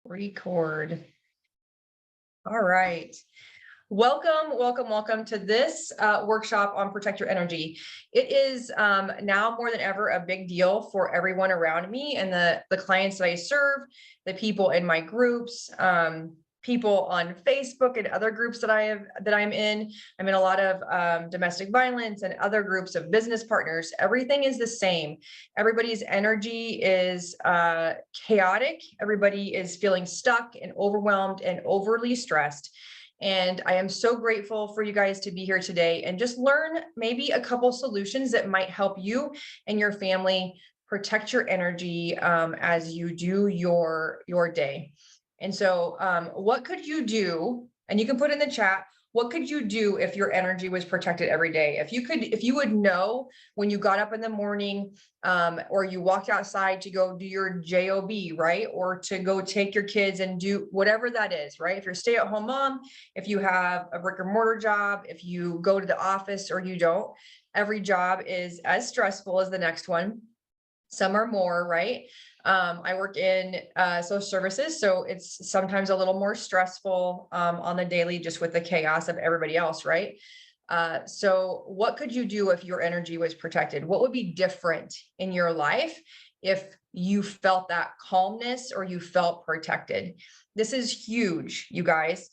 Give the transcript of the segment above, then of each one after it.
Record. All right. Welcome to this workshop on Protect Your Energy. It is now more than ever a big deal for everyone around me and the clients that I serve, the people in my groups, people on Facebook and other groups that I'm in. I'm in a lot of domestic violence and other groups of business partners. Everything is the same. Everybody's energy is chaotic. Everybody is feeling stuck and overwhelmed and overly stressed. And I am so grateful for you guys to be here today and just learn maybe a couple solutions that might help you and your family protect your energy as you do your day. And so what could you do? And you can put in the chat, what could you do if your energy was protected every day? If you would know when you got up in the morning or you walked outside to go do your job, right? Or to go take your kids and do whatever that is, right? If you're a stay-at-home mom, if you have a brick and mortar job, if you go to the office or you don't, every job is as stressful as the next one. Some are more, right? I work in social services, so it's sometimes a little more stressful on the daily, just with the chaos of everybody else, right? So what could you do if your energy was protected? What would be different in your life if you felt that calmness or you felt protected? This is huge, you guys.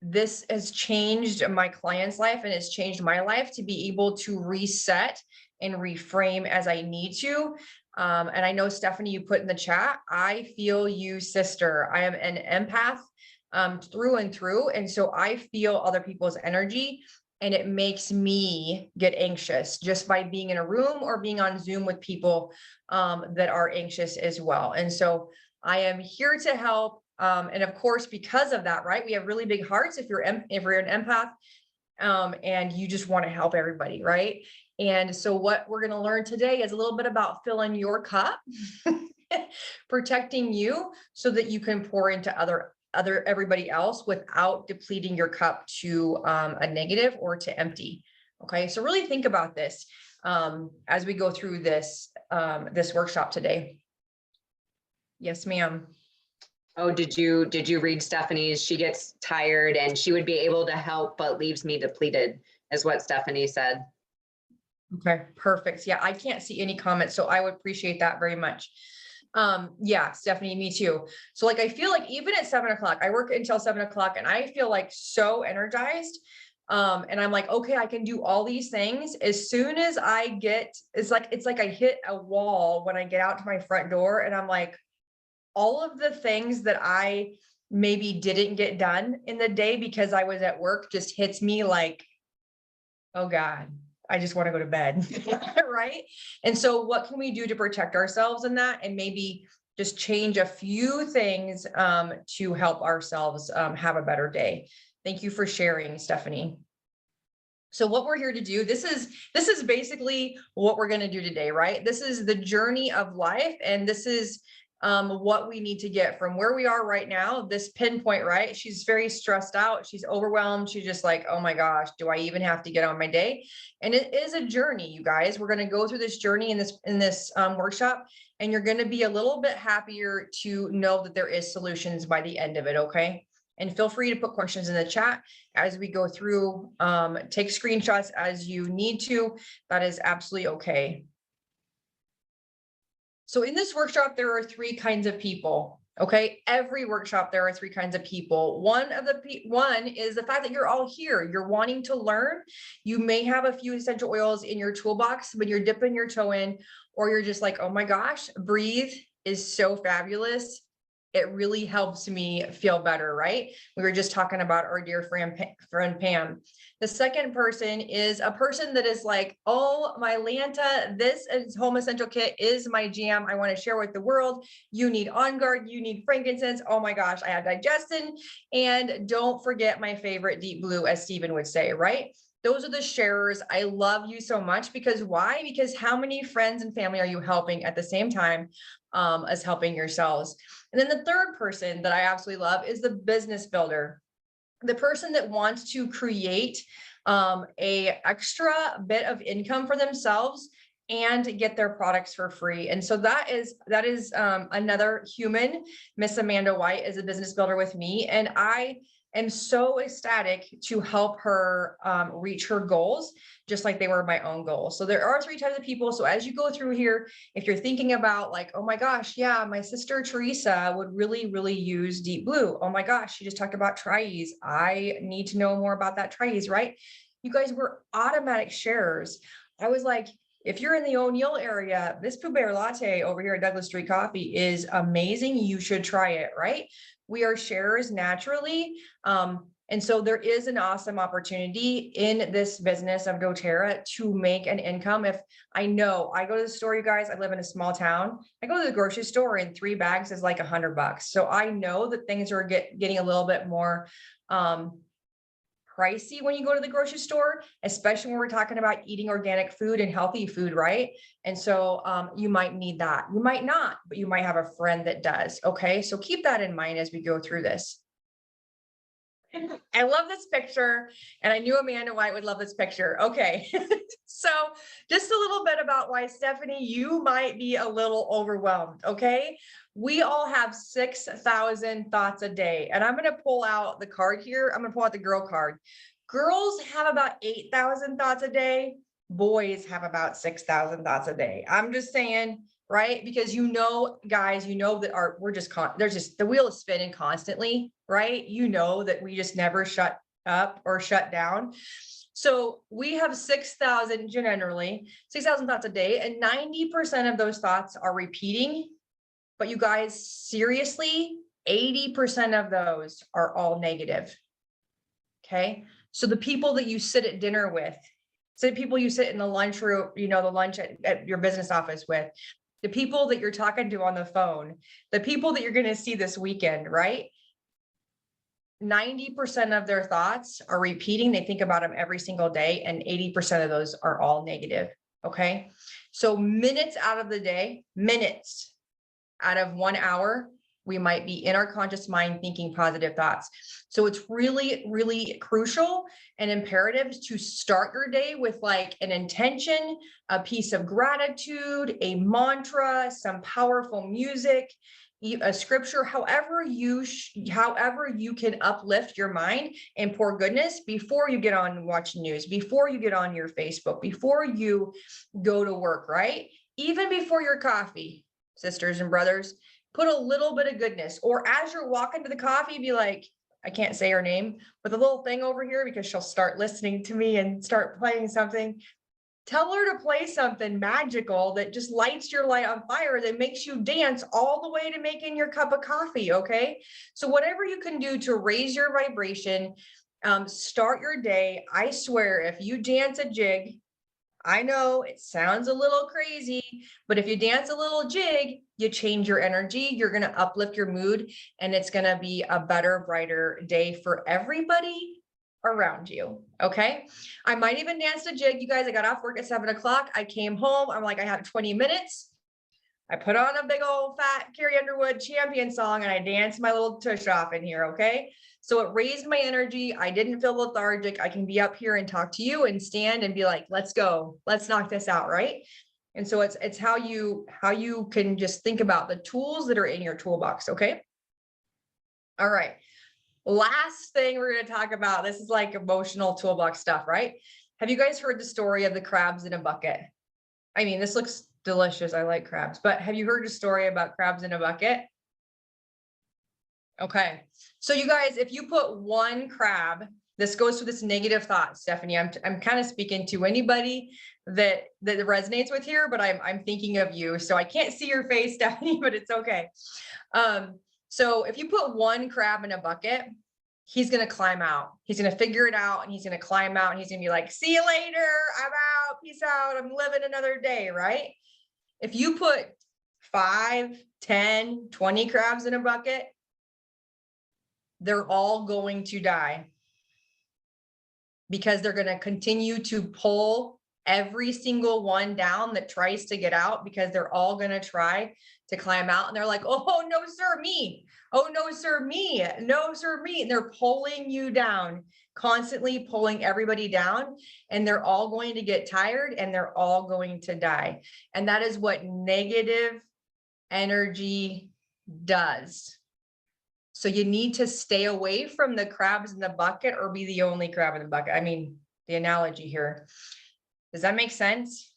This has changed my client's life and it's changed my life to be able to reset and reframe as I need to. And I know, Stephanie, you put in the chat, I feel you, sister. I am an empath through and through. And so I feel other people's energy and it makes me get anxious just by being in a room or being on Zoom with people that are anxious as well. And so I am here to help. And of course, because of that, right, we have really big hearts if you're an empath and you just want to help everybody, right? And so what we're going to learn today is a little bit about filling your cup, protecting you so that you can pour into everybody else without depleting your cup to a negative or to empty. Okay, so really think about this as we go through this workshop today. Yes, ma'am. Oh, did you read Stephanie's? She gets tired and she would be able to help, but leaves me depleted, is what Stephanie said. Okay, perfect. Yeah, I can't see any comments, so I would appreciate that very much. Yeah, Stephanie, me too. So like, I feel like even at 7 o'clock, I work until 7 o'clock and I feel like so energized. And I'm like, okay, I can do all these things. As soon as I get, it's like I hit a wall when I get out to my front door and I'm like, all of the things that I maybe didn't get done in the day because I was at work just hits me like, oh God, I just want to go to bed, right? And so what can we do to protect ourselves in that and maybe just change a few things to help ourselves have a better day? Thank you for sharing, Stephanie. So what we're here to do, this is basically what we're going to do today, right? This is the journey of life, and this is what we need to get from where we are right now, this pinpoint, right? She's very stressed out. She's overwhelmed. She's just like, oh my gosh, do I even have to get on my day? And it is a journey, you guys. We're going to go through this journey in this workshop, and you're going to be a little bit happier to know that there is solutions by the end of it. Okay. And feel free to put questions in the chat as we go through, take screenshots as you need to. That is absolutely okay. So in this workshop, there are three kinds of people. Okay, every workshop, there are three kinds of people. One is the fact that you're all here. You're wanting to learn. You may have a few essential oils in your toolbox, but you're dipping your toe in, or you're just like, oh my gosh, breathe is so fabulous. It really helps me feel better, right? We were just talking about our dear friend Pam. The second person is a person that is like, oh, my Lanta, this home essential kit is my jam. I want to share with the world. You need On Guard, you need frankincense. Oh my gosh, I have digestion. And don't forget my favorite, deep blue, as Stephen would say, right? Those are the sharers. I love you so much because why? Because how many friends and family are you helping at the same time as helping yourselves? And then the third person that I absolutely love is the business builder, the person that wants to create a extra bit of income for themselves and get their products for free. And so that is another human. Miss Amanda White is a business builder with me, and I am so ecstatic to help her reach her goals, just like they were my own goals. So there are 3 types of people. So as you go through here, if you're thinking about like, oh my gosh, yeah, my sister Teresa would really, really use Deep Blue. Oh my gosh, she just talked about Tri-Ease. I need to know more about that Tri-Ease, right? You guys were automatic sharers. I was like, if you're in the O'Neill area, this Pooh Bear latte over here at Douglas Street Coffee is amazing. You should try it, right? We are sharers naturally. And so there is an awesome opportunity in this business of doTERRA to make an income. If I know I go to the store, you guys, I live in a small town. I go to the grocery store and 3 bags is like $100. So I know that things are getting a little bit more, pricey when you go to the grocery store, especially when we're talking about eating organic food and healthy food, right? And so you might need that. You might not, but you might have a friend that does. Okay, so keep that in mind as we go through this. I love this picture, and I knew Amanda White would love this picture. Okay, so just a little bit about why, Stephanie, you might be a little overwhelmed. Okay, we all have 6,000 thoughts a day, and I'm going to pull out the card here. I'm going to pull out the girl card. Girls have about 8,000 thoughts a day. Boys have about 6,000 thoughts a day. I'm just saying, right? Because guys, that there's just the wheel is spinning constantly, right? That we just never shut up or shut down. So we have 6,000 generally, 6,000 thoughts a day, and 90% of those thoughts are repeating. But you guys, seriously, 80% of those are all negative. Okay. So the people that you sit at dinner with, the people you sit in the lunchroom, the lunch at your business office with, the people that you're talking to on the phone, the people that you're going to see this weekend, right? 90% of their thoughts are repeating. They think about them every single day, and 80% of those are all negative. Okay. So minutes out of the day, minutes out of 1 hour, we might be in our conscious mind thinking positive thoughts. So it's really, really crucial and imperative to start your day with like an intention, a piece of gratitude, a mantra, some powerful music, a scripture, however you can uplift your mind and pour goodness before you get on watching news, before you get on your Facebook, before you go to work, right? Even before your coffee, sisters and brothers, put a little bit of goodness. Or as you're walking to the coffee, be like, I can't say her name, but the little thing over here, because she'll start listening to me and start playing something. Tell her to play something magical that just lights your light on fire, that makes you dance all the way to making your cup of coffee. Okay. So whatever you can do to raise your vibration, start your day. I swear, if you dance a jig, I know it sounds a little crazy, but if you dance a little jig, you change your energy, you're going to uplift your mood, and it's going to be a better, brighter day for everybody around you. Okay. I might even dance a jig. You guys, I got off work at 7:00. I came home. I'm like, I have 20 minutes. I put on a big old fat Carrie Underwood champion song and I danced my little tush off in here. Okay. So it raised my energy. I didn't feel lethargic. I can be up here and talk to you and stand and be like, let's go, let's knock this out. Right. And so it's how you can just think about the tools that are in your toolbox. Okay. All right. Last thing we're going to talk about, this is like emotional toolbox stuff, right? Have you guys heard the story of the crabs in a bucket? I mean, this looks delicious. I like crabs, but have you heard a story about crabs in a bucket? Okay. So you guys, if you put one crab, this goes to this negative thought, Stephanie. I'm kind of speaking to anybody that resonates with here, but I'm thinking of you. So I can't see your face, Stephanie, but it's okay. So if you put one crab in a bucket, he's going to climb out. He's going to figure it out, and he's going to climb out, and he's going to be like, see you later. I'm out. Peace out. I'm living another day. Right. If you put 5, 10, 20 crabs in a bucket, they're all going to die, because they're going to continue to pull every single one down that tries to get out, because they're all going to try to climb out. And they're like, oh, no, sir, me. Oh, no, sir, me. No, sir, me. And they're pulling you down, constantly pulling everybody down. And they're all going to get tired and they're all going to die. And that is what negative energy does. So you need to stay away from the crabs in the bucket or be the only crab in the bucket. I mean, the analogy here. Does that make sense?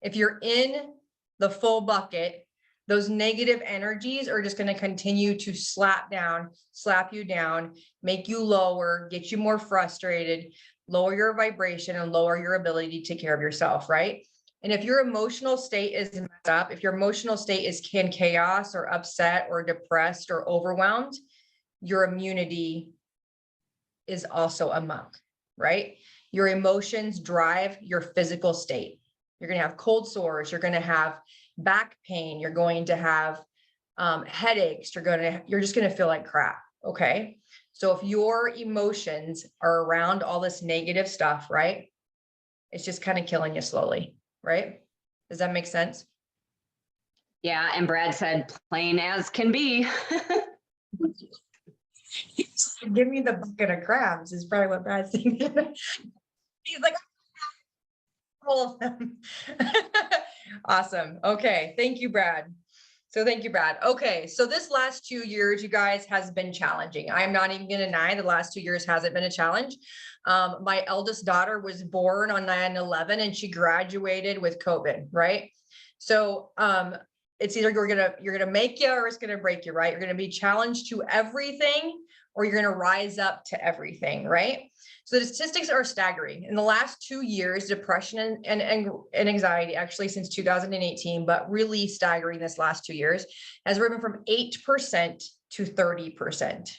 If you're in the full bucket, those negative energies are just going to continue to slap you down, make you lower, get you more frustrated, lower your vibration and lower your ability to take care of yourself, right? And if your emotional state is messed up, if your emotional state is in chaos or upset or depressed or overwhelmed, your immunity is also amok, right? Your emotions drive your physical state. You're going to have cold sores. You're going to have back pain. You're going to have headaches. You're just going to feel like crap. Okay. So if your emotions are around all this negative stuff, right, it's just kind of killing you slowly, right? Does that make sense? Yeah. And Brad said, plain as can be. Give me the bucket of crabs is probably what Brad's thinking. He's like, all of them. Awesome. Okay. Thank you, Brad. Okay. So this last 2 years, you guys, has been challenging. I'm not even going to deny the last 2 years hasn't been a challenge. My eldest daughter was born on 9/11 and she graduated with COVID, right? So, it's either you're going to make you or it's going to break you, right? You're going to be challenged to everything or you're going to rise up to everything, right? So the statistics are staggering. In the last 2 years, depression and anxiety, actually since 2018, but really staggering this last 2 years, has risen from 8% to 30%,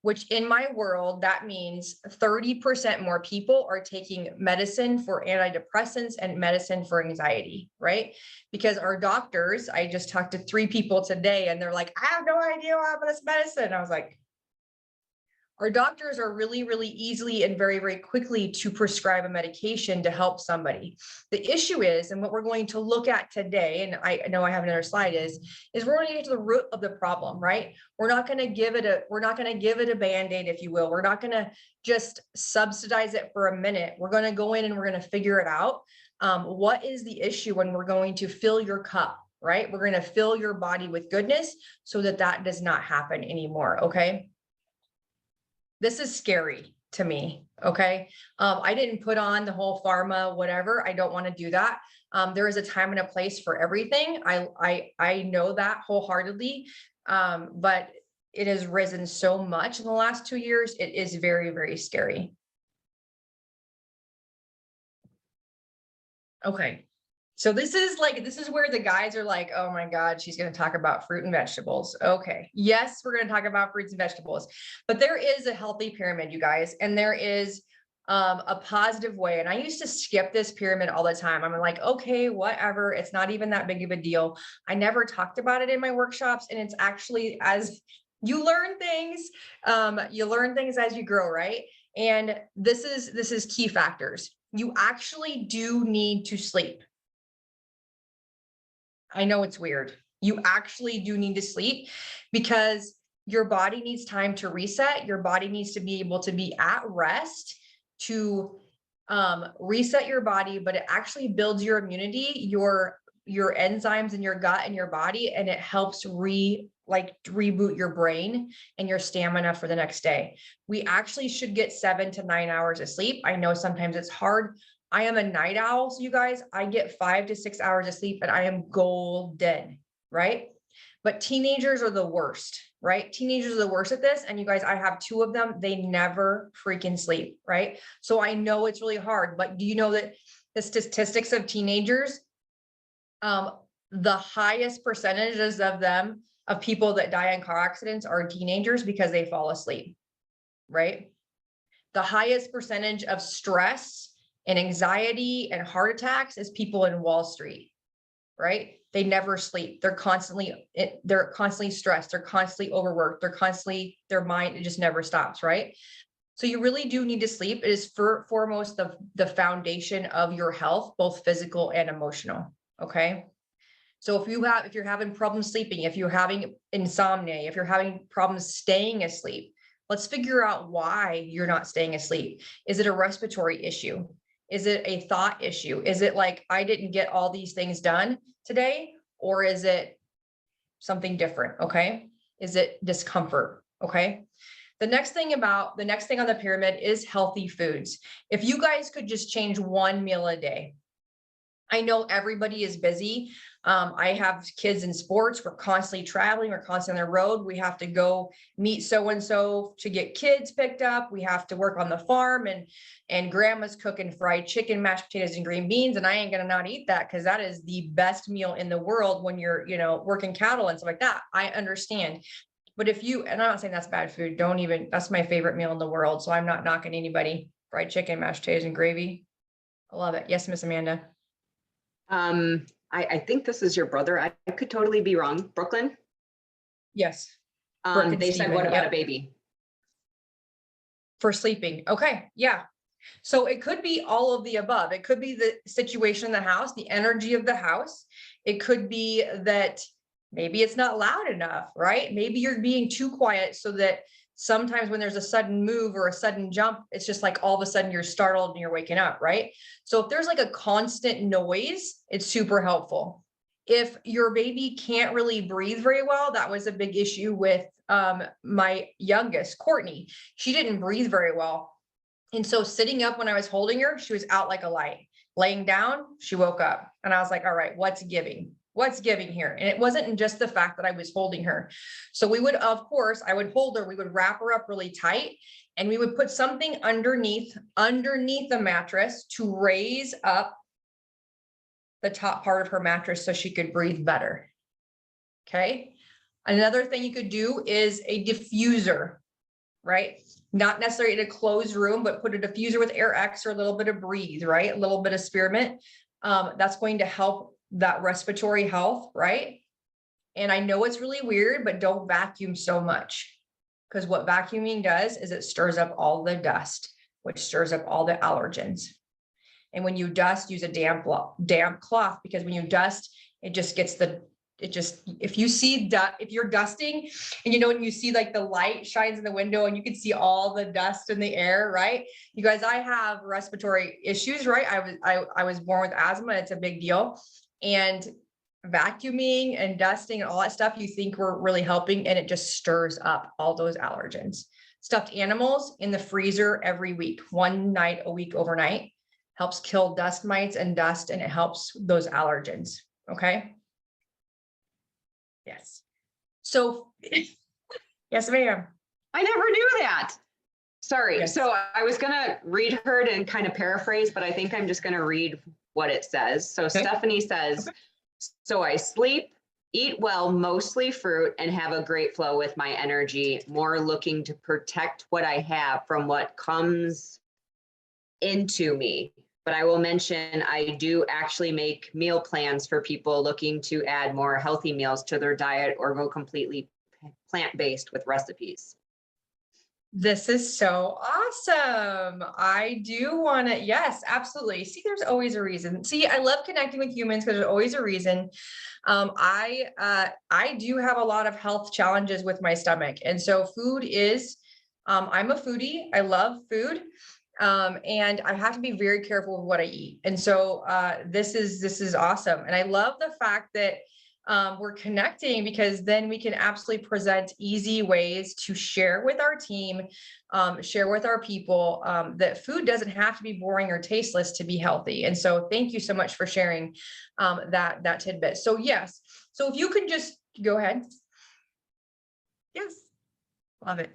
which in my world, that means 30% more people are taking medicine for antidepressants and medicine for anxiety, right? Because our doctors, I just talked to 3 people today and they're like, I have no idea why I'm on this medicine. I was like, our doctors are really, really easily and very, very quickly to prescribe a medication to help somebody. The issue is, and what we're going to look at today, and I know I have another slide, is we're going to get to the root of the problem, right? We're not going to give it a Band-Aid, if you will. We're not going to just subsidize it for a minute. We're going to go in and we're going to figure it out. What is the issue? When we're going to fill your cup, right? We're going to fill your body with goodness so that that does not happen anymore. Okay. This is scary to me. Okay. I didn't put on the whole pharma, whatever. I don't want to do that. There is a time and a place for everything. I know that wholeheartedly. But it has risen so much in the last 2 years. It is very, very scary. Okay. So this is where the guys are like, oh my God, she's going to talk about fruit and vegetables. Okay. Yes, we're going to talk about fruits and vegetables, but there is a healthy pyramid, you guys, and there is a positive way. And I used to skip this pyramid all the time. I'm like, okay, whatever. It's not even that big of a deal. I never talked about it in my workshops. And it's actually, as you learn things as you grow, right? And this is key factors. You actually do need to sleep. I know it's weird. You actually do need to sleep because your body needs time to reset. Your body needs to be able to be at rest to reset your body, but it actually builds your immunity, your enzymes in your gut and your body, and it helps reboot your brain and your stamina for the next day. We actually should get 7 to 9 hours of sleep. I know sometimes it's hard. I am a night owl, so you guys, I get 5 to 6 hours of sleep and I am golden, right? But teenagers are the worst, right? Teenagers are the worst at this. And you guys, I have 2 of them. They never freaking sleep, right? So I know it's really hard, but do you know that the statistics of teenagers, the highest percentages of them, of people that die in car accidents, are teenagers because they fall asleep, right? The highest percentage of stress and anxiety and heart attacks is people in Wall Street, right? They never sleep. They're constantly stressed. They're constantly overworked. Their mind, it just never stops, right? So you really do need to sleep. It is foremost the foundation of your health, both physical and emotional. Okay. So if you're having problems sleeping, if you're having insomnia, if you're having problems staying asleep, let's figure out why you're not staying asleep. Is it a respiratory issue? Is it a thought issue? Is it like, I didn't get all these things done today? Or is it something different? Okay. Is it discomfort? Okay. The next thing on the pyramid is healthy foods. If you guys could just change one meal a day. I know everybody is busy. I have kids in sports. We're constantly traveling. We're constantly on the road. We have to go meet so-and-so to get kids picked up. We have to work on the farm, and grandma's cooking fried chicken, mashed potatoes, and green beans. And I ain't going to not eat that, because that is the best meal in the world when you're, working cattle and stuff like that. I understand. But and I'm not saying that's bad food. That's my favorite meal in the world. So I'm not knocking anybody. Fried chicken, mashed potatoes, and gravy. I love it. Yes, Miss Amanda. I think this is your brother. I could totally be wrong. Brooklyn? Yes. They said, what about a baby? For sleeping. Okay. Yeah. So it could be all of the above. It could be the situation in the house, the energy of the house. It could be that maybe it's not loud enough, right? Maybe you're being too quiet, so that sometimes when there's a sudden move or a sudden jump, it's just like all of a sudden you're startled and you're waking up, right? So if there's like a constant noise, it's super helpful. If your baby can't really breathe very well, that was a big issue with my youngest, Courtney. She didn't breathe very well. And so sitting up when I was holding her, she was out like a light. Laying down, she woke up. And I was like, all right, what's giving? What's giving here? And it wasn't just the fact that I was holding her. So I would hold her, we would wrap her up really tight, and we would put something underneath the mattress to raise up the top part of her mattress so she could breathe better. Okay. Another thing you could do is a diffuser, right? Not necessarily in a closed room, but put a diffuser with Air X or a little bit of Breathe, right? A little bit of spearmint. That's going to help that respiratory health, right? And I know it's really weird, but don't vacuum so much, because what vacuuming does is it stirs up all the dust, which stirs up all the allergens. And when you dust, use a damp cloth, because when you dust, if you're dusting and when you see like the light shines in the window and you can see all the dust in the air, right? You guys, I have respiratory issues, right? I was born with asthma. It's a big deal. And vacuuming and dusting and all that stuff, you think we're really helping, and it just stirs up all those allergens. Stuffed animals in the freezer every week, one night a week overnight, helps kill dust mites and dust, and it helps those allergens. Okay. Yes. So, yes, ma'am. I never knew that. Sorry. Yes. So I was going to read her and kind of paraphrase, but I think I'm just going to read what it says. So okay. Stephanie says, okay. So I sleep, eat well, mostly fruit, and have a great flow with my energy, more looking to protect what I have from what comes into me. But I will mention, I do actually make meal plans for people looking to add more healthy meals to their diet or go completely plant-based with recipes. This is so awesome. I do want to, yes, absolutely. See, there's always a reason. See, I love connecting with humans because there's always a reason. I do have a lot of health challenges with my stomach. And so food is, I'm a foodie. I love food. And I have to be very careful with what I eat. And so this is awesome. And I love the fact that we're connecting, because then we can absolutely present easy ways to share with our team, share with our people, that food doesn't have to be boring or tasteless to be healthy. And so thank you so much for sharing that tidbit. So yes. So if you could just go ahead. Yes. Love it.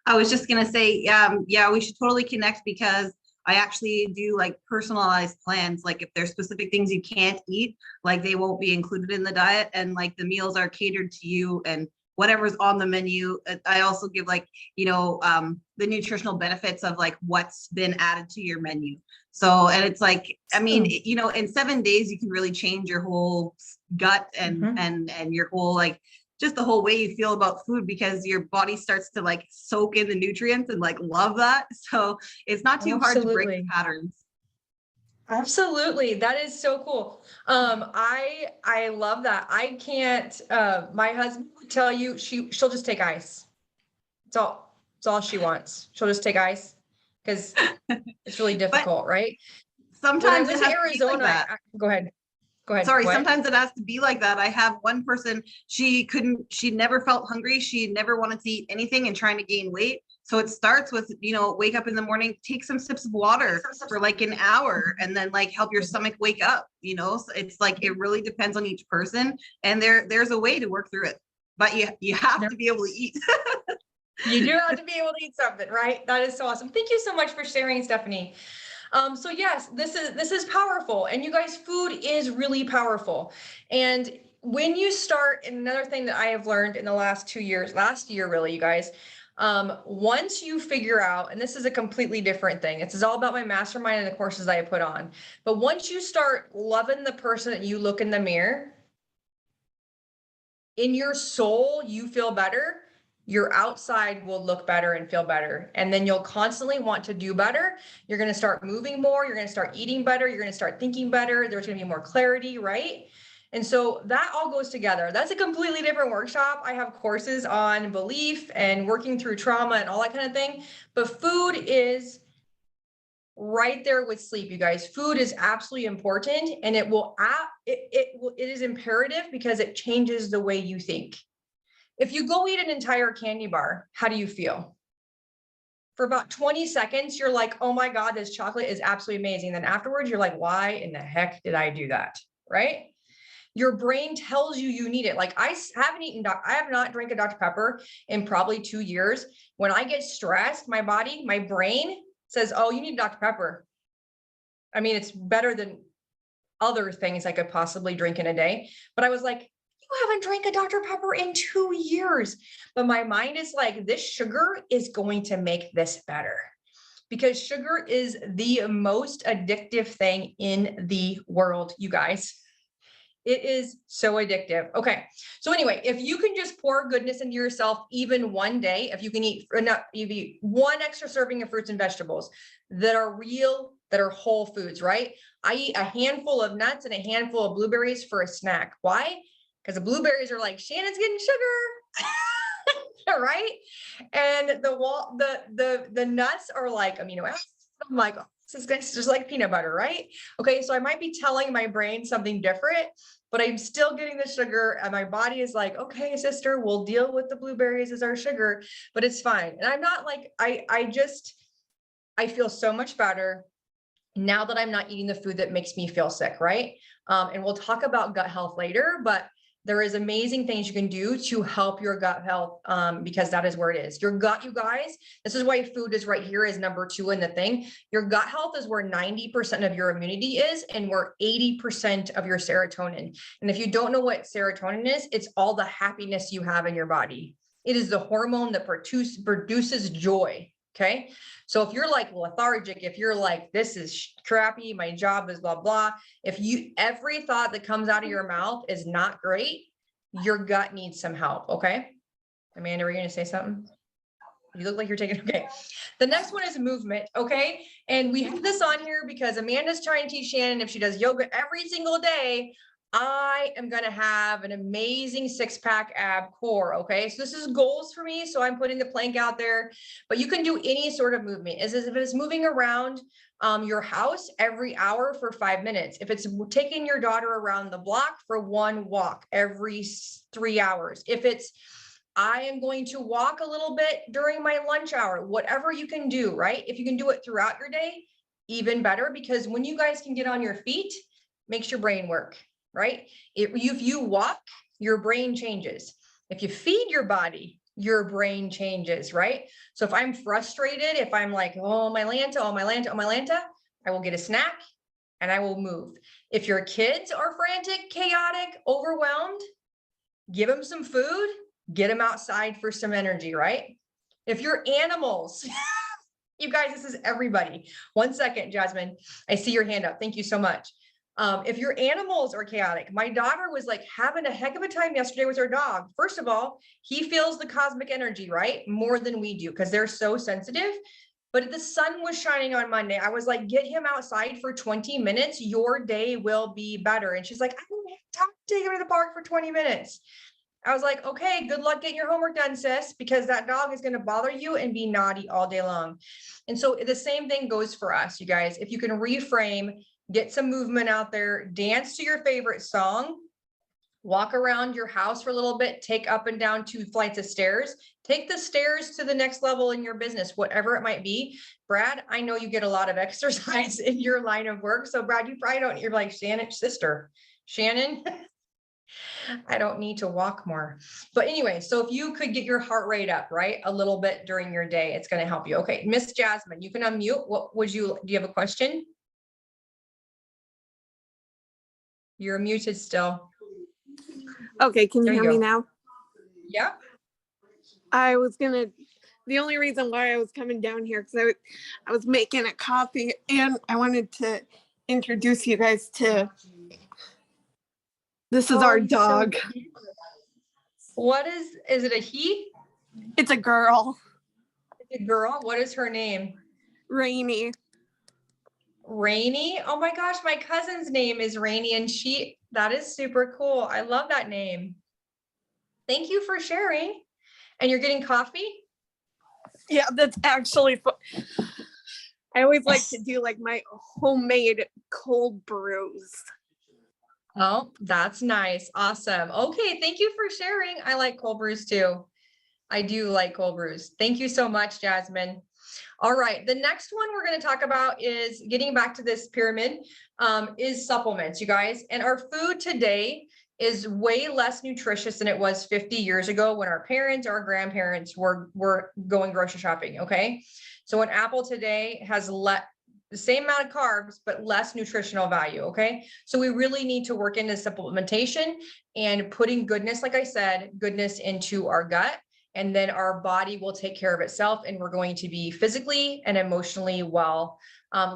I was just going to say, yeah, we should totally connect, because I actually do like personalized plans. Like if there's specific things you can't eat, like they won't be included in the diet, and like the meals are catered to you and whatever's on the menu. I also give like, the nutritional benefits of like what's been added to your menu. So, and it's like, I mean, in 7 days, you can really change your whole gut and your whole like just the whole way you feel about food, because your body starts to like soak in the nutrients and like love that. So it's not too hard to break the Absolutely. patterns. Absolutely. That is so cool. I love that. I can't, my husband would tell you she'll just take ice. It's all she wants. She'll just take ice because it's really But difficult, right? When I sometimes went it to has to be like Arizona, that. go ahead. Go ahead. Sorry, What? sometimes it has to be like that. I have one person, she never felt hungry. She never wanted to eat anything and trying to gain weight. So it starts with, wake up in the morning, take some sips of water for like an hour, and then like help your stomach wake up, So it's like, it really depends on each person, and there's a way to work through it, but you have to be able to eat. You do have to be able to eat something, right? That is so awesome. Thank you so much for sharing, Stephanie. So yes, this is powerful, and you guys, food is really powerful. And when you start, and another thing that I have learned in the last year, really, you guys, once you figure out, and this is a completely different thing, this is all about my mastermind and the courses I put on. But once you start loving the person that you look in the mirror, in your soul, you feel better. Your outside will look better and feel better. And then you'll constantly want to do better. You're going to start moving more. You're going to start eating better. You're going to start thinking better. There's going to be more clarity, right? And so that all goes together. That's a completely different workshop. I have courses on belief and working through trauma and all that kind of thing. But food is right there with sleep, you guys. Food is absolutely important, and it is imperative because it changes the way you think. If you go eat an entire candy bar, how do you feel? For about 20 seconds, you're like, oh my God, this chocolate is absolutely amazing. Then afterwards, you're like, why in the heck did I do that? Right? Your brain tells you you need it. Like I have not drank a Dr. Pepper in probably 2 years. When I get stressed, my brain says, oh, you need Dr. Pepper. I mean, it's better than other things I could possibly drink in a day. But I was like, you haven't drank a Dr. Pepper in 2 years. But my mind is like, this sugar is going to make this better, because sugar is the most addictive thing in the world, you guys. It is so addictive. Okay. So anyway, if you can just pour goodness into yourself even one day, if you can eat one extra serving of fruits and vegetables that are real, that are whole foods, right? I eat a handful of nuts and a handful of blueberries for a snack. Why? Because the blueberries are like, Shannon's getting sugar, right? And the nuts are like amino acids. I'm like, oh, this is just like peanut butter, right? Okay, so I might be telling my brain something different, but I'm still getting the sugar, and my body is like, okay, sister, we'll deal with the blueberries as our sugar, but it's fine. And I'm not like, I feel so much better now that I'm not eating the food that makes me feel sick, right? And we'll talk about gut health later, but there is amazing things you can do to help your gut health, because that is where it is. Your gut, you guys, this is why food is right here is number 2 in the thing. Your gut health is where 90% of your immunity is, and where 80% of your serotonin. And if you don't know what serotonin is, it's all the happiness you have in your body. It is the hormone that produces joy. Okay. So if you're like lethargic, if you're like, this is crappy, my job is blah, blah. Every thought that comes out of your mouth is not great, your gut needs some help. Okay. Amanda, were you going to say something? You look like you're taking, okay. The next one is movement. Okay. And we have this on here because Amanda's trying to teach Shannon, if she does yoga every single day, I am going to have an amazing 6-pack ab core. Okay. So this is goals for me. So I'm putting the plank out there, but you can do any sort of movement. If it's moving around your house every hour for 5 minutes, if it's taking your daughter around the block for 1 walk every 3 hours, if it's, I am going to walk a little bit during my lunch hour, whatever you can do, right? If you can do it throughout your day, even better, because when you guys can get on your feet, makes your brain work. Right? If you walk, your brain changes. If you feed your body, your brain changes, right? So if I'm frustrated, if I'm like, oh, my Lanta, oh, my Lanta, oh, my Lanta, I will get a snack and I will move. If your kids are frantic, chaotic, overwhelmed, give them some food, get them outside for some energy, right? If your animals, you guys, this is everybody. 1 second, Jasmine, I see your hand up. Thank you so much. If your animals are chaotic, my daughter was like having a heck of a time yesterday with her dog. First of all, he feels the cosmic energy, right? More than we do because they're so sensitive. But the sun was shining on Monday. I was like, get him outside for 20 minutes. Your day will be better. And she's like, I don't have time to take him to the park for 20 minutes. I was like, okay, good luck getting your homework done, sis, because that dog is going to bother you and be naughty all day long. And so the same thing goes for us, you guys. If you can reframe, get some movement out there, dance to your favorite song, walk around your house for a little bit, take up and down 2 flights of stairs, take the stairs to the next level in your business, whatever it might be. Brad, I know you get a lot of exercise in your line of work. So Brad, you probably don't, you're like Shannon's sister, Shannon. I don't need to walk more. But anyway, so if you could get your heart rate up, right, a little bit during your day, it's going to help you. Okay, Miss Jasmine, you can unmute. What would you, do you have a question? You're muted still. Okay, can you There you hear me go. now? Yeah. The only reason why I was coming down here, because I was making a coffee and I wanted to introduce you guys to, this is our he's so dog. cute. What is it a he? It's a girl, It's a girl. What is her name? Rainy. Rainy. Oh my gosh, my cousin's name is Rainy and that is super cool. I love that name. Thank you for sharing. And you're getting coffee? Yeah, that's actually fun. I always like to do like my homemade cold brews. Oh, that's nice. Awesome. Okay, thank you for sharing. I like cold brews too. I do like cold brews. Thank you so much, Jasmine. All right, the next one we're going to talk about is getting back to this pyramid, is supplements, you guys. And our food today is way less nutritious than it was 50 years ago when our parents, our grandparents were going grocery shopping, okay? So an apple today has the same amount of carbs, but less nutritional value, okay? So we really need to work into supplementation and putting goodness, like I said, goodness into our gut. And then our body will take care of itself and we're going to be physically and emotionally well,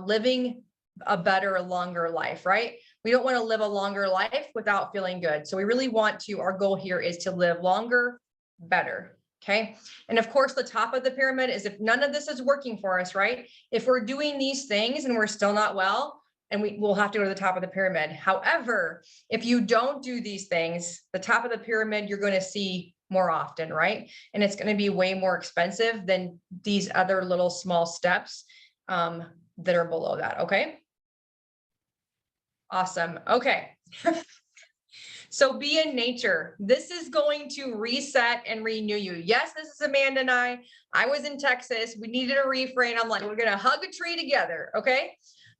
living a better, longer life, right? We don't want to live a longer life without feeling good. So we really want to, our goal here is to live longer, better. Okay. And of course, the top of the pyramid is if none of this is working for us, right? If we're doing these things and we're still not well, and we'll have to go to the top of the pyramid. However, if you don't do these things, the top of the pyramid, you're going to see more often, right? And it's going to be way more expensive than these other little small steps that are below that. Okay. Awesome. Okay. So be in nature. This is going to reset and renew you. Yes, this is Amanda and I. I was in Texas. We needed a refrain. I'm like, we're going to hug a tree together. Okay.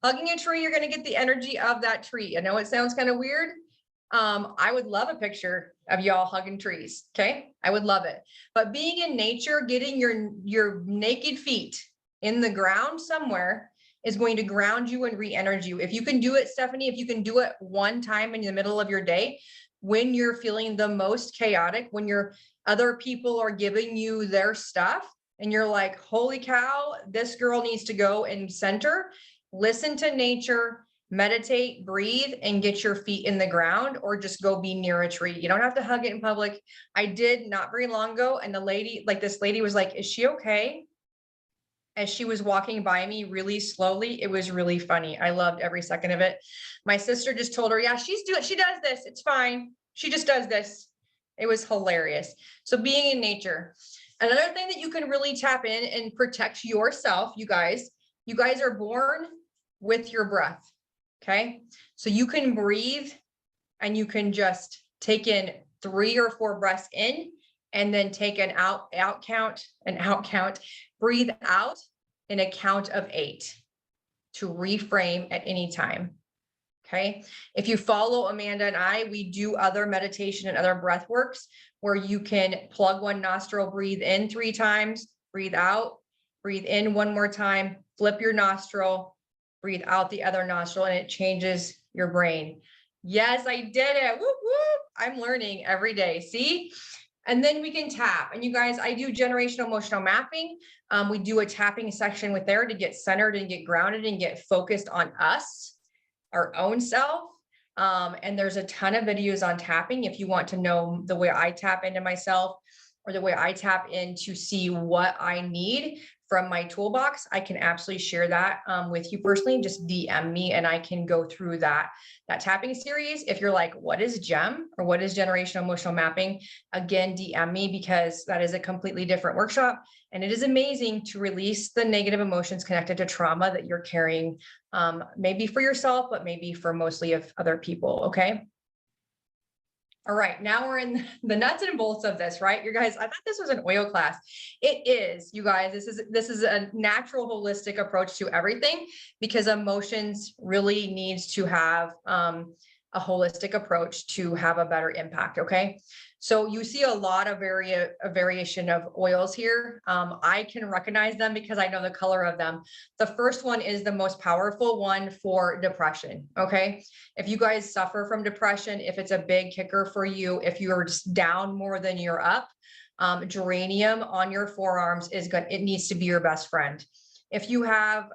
Hugging a tree, you're going to get the energy of that tree. I know it sounds kind of weird. I would love a picture of y'all hugging trees. Okay. I would love it. But being in nature, getting your naked feet in the ground somewhere is going to ground you and re-energize you. If you can do it, Stephanie, if you can do it one time in the middle of your day, when you're feeling the most chaotic, when your other people are giving you their stuff and you're like, holy cow, this girl needs to go and center, listen to nature, meditate, breathe, and get your feet in the ground, or just go be near a tree. You don't have to hug it in public. I did not very long ago. And this lady was like, is she okay? As she was walking by me really slowly. It was really funny. I loved every second of it. My sister just told her, yeah, she does this. It's fine. She just does this. It was hilarious. So being in nature. Another thing that you can really tap in and protect yourself, you guys are born with your breath. Okay. So you can breathe and you can just take in 3 or 4 breaths in and then take an out count, breathe out in a count of 8 to reframe at any time. Okay. If you follow Amanda and I, we do other meditation and other breath works where you can plug one nostril, breathe in 3 times, breathe out, breathe in 1 more time, flip your nostril, breathe out the other nostril, and it changes your brain. Yes, I did it. Whoop, whoop. I'm learning every day. See? And then we can tap. And you guys, I do generational emotional mapping. We do a tapping section with there to get centered and get grounded and get focused on us, our own self, And there's a ton of videos on tapping. If you want to know the way I tap into myself or the way I tap in to see what I need from my toolbox, I can absolutely share that with you personally. Just DM me and I can go through that tapping series. If you're like, what is GEM or what is generational emotional mapping? Again, DM me, because that is a completely different workshop. And it is amazing to release the negative emotions connected to trauma that you're carrying, maybe for yourself, but maybe for mostly of other people. Okay. All right, now we're in the nuts and bolts of this, right? You guys, I thought this was an oil class. It is, you guys, this is a natural holistic approach to everything, because emotions really needs to have a holistic approach to have a better impact. Okay. So you see a lot of variation of oils here. I can recognize them because I know the color of them. The first one is the most powerful one for depression. Okay. If you guys suffer from depression, if it's a big kicker for you, if you're just down more than you're up, geranium on your forearms is good. It needs to be your best friend. If you have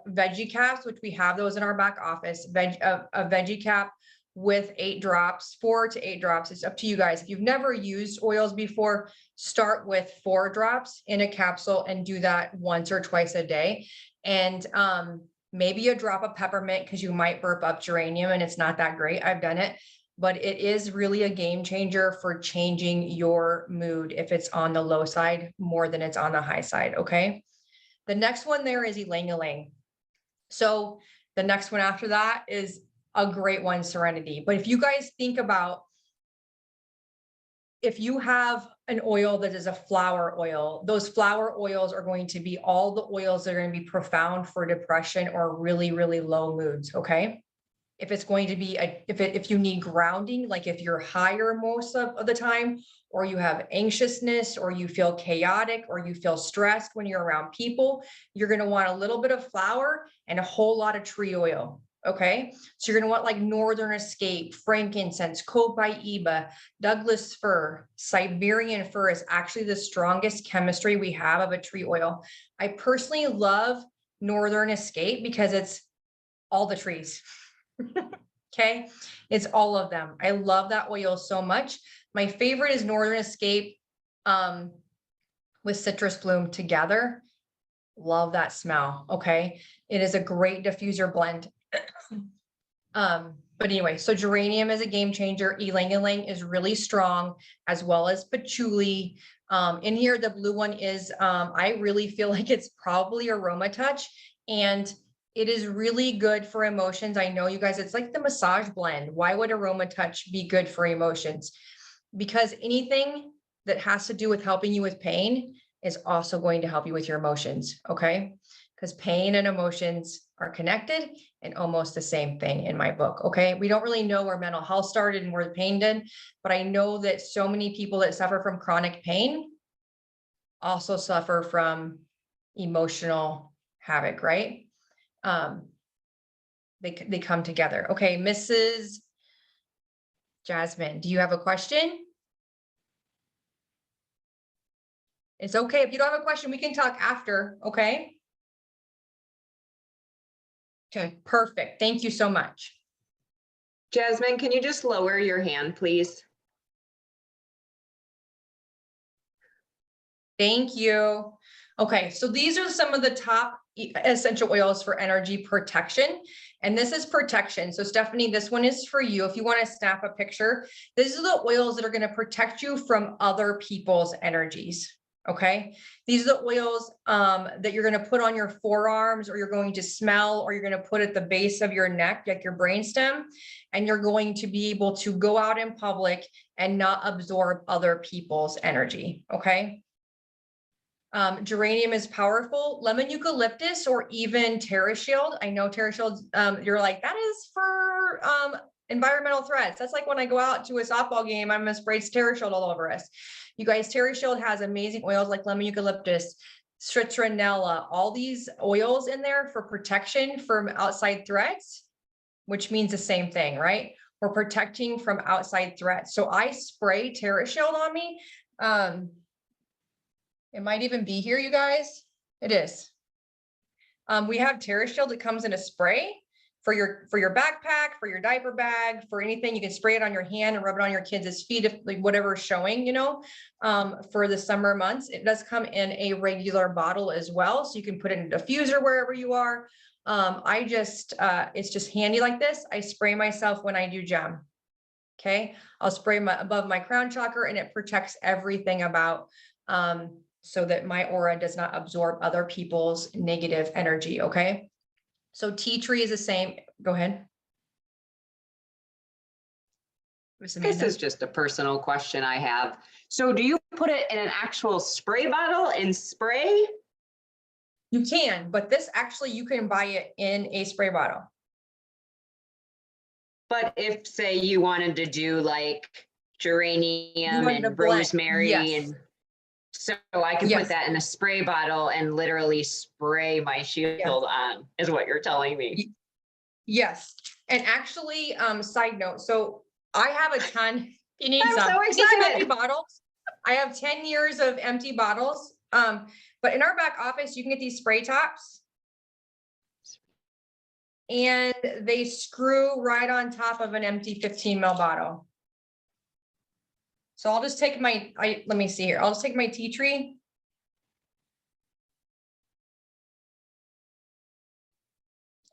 veggie caps, which we have those in our back office, a veggie cap with 8 drops, 4 to 8 drops. It's up to you guys. If you've never used oils before, start with 4 drops in a capsule and do that once or twice a day. And maybe a drop of peppermint, because you might burp up geranium and it's not that great. I've done it, but it is really a game changer for changing your mood if it's on the low side more than it's on the high side. Okay. The next one there is ylang ylang. So the next one after that is a great one, serenity. But if you guys think about, if you have an oil that is a flower oil, those flower oils are going to be all the oils that are going to be profound for depression or really, really low moods. Okay. If it's going to be if you need grounding, like if you're higher most of the time, or you have anxiousness, or you feel chaotic, or you feel stressed when you're around people, you're going to want a little bit of flower and a whole lot of tree oil. Okay, so you're going to want like Northern Escape, frankincense, copaiba, Douglas fir. Siberian fir is actually the strongest chemistry we have of a tree oil. I personally love Northern Escape because it's all the trees. Okay, it's all of them. I love that oil so much. My favorite is Northern Escape with citrus bloom together. Love that smell. Okay, it is a great diffuser blend. But anyway, so geranium is a game changer. Ylang ylang is really strong, as well as patchouli. In here, the blue one is, I really feel like it's probably Aroma Touch, and it is really good for emotions. I know you guys, it's like the massage blend. Why would Aroma Touch be good for emotions? Because anything that has to do with helping you with pain is also going to help you with your emotions. Okay. Because pain and emotions are connected and almost the same thing in my book. Okay. We don't really know where mental health started and where the pain did, but I know that so many people that suffer from chronic pain also suffer from emotional havoc, right? They come together. Okay. Mrs. Jasmine, do you have a question? It's okay. If you don't have a question, we can talk after. Okay. Okay, perfect. Thank you so much. Jasmine, can you just lower your hand, please? Thank you. Okay, so these are some of the top essential oils for energy protection. And this is protection. So Stephanie, this one is for you. If you want to snap a picture, these are the oils that are going to protect you from other people's energies. Okay, these are the oils that you're going to put on your forearms, or you're going to smell, or you're going to put at the base of your neck, like your brainstem, and you're going to be able to go out in public and not absorb other people's energy. Okay. Geranium is powerful. Lemon eucalyptus, or even TerraShield. I know TerraShield, you're like, that is for environmental threats. That's like when I go out to a softball game, I'm gonna spray TerraShield all over us. You guys, TerraShield has amazing oils like lemon eucalyptus, citronella, all these oils in there for protection from outside threats, which means the same thing, right? We're protecting from outside threats. So I spray TerraShield on me. It might even be here, you guys. It is. We have TerraShield that comes in a spray. for your backpack, for your diaper bag, for anything. You can spray it on your hand and rub it on your kids' feet, if like whatever's showing, for the summer months. It does come in a regular bottle as well. So you can put it in a diffuser wherever you are. It's just handy like this. I spray myself when I do gem. Okay. I'll spray above my crown chakra, and it protects everything about, so that my aura does not absorb other people's negative energy. Okay. So tea tree is the same. Go ahead. This is just a personal question I have. So do you put it in an actual spray bottle and spray? You can, but this actually, you can buy it in a spray bottle. But if, say, you wanted to do like geranium wanted to and blend, rosemary, yes. and so I can Yes. put that in a spray bottle and literally spray my shield on, is what you're telling me. Yes. And actually, side note, so I have a ton. You need I'm some. so You need some empty excited. bottles. I have 10 years of empty bottles. But in our back office, you can get these spray tops. And they screw right on top of an empty 15 ml bottle. So I'll just take let me see here. I'll just take my tea tree.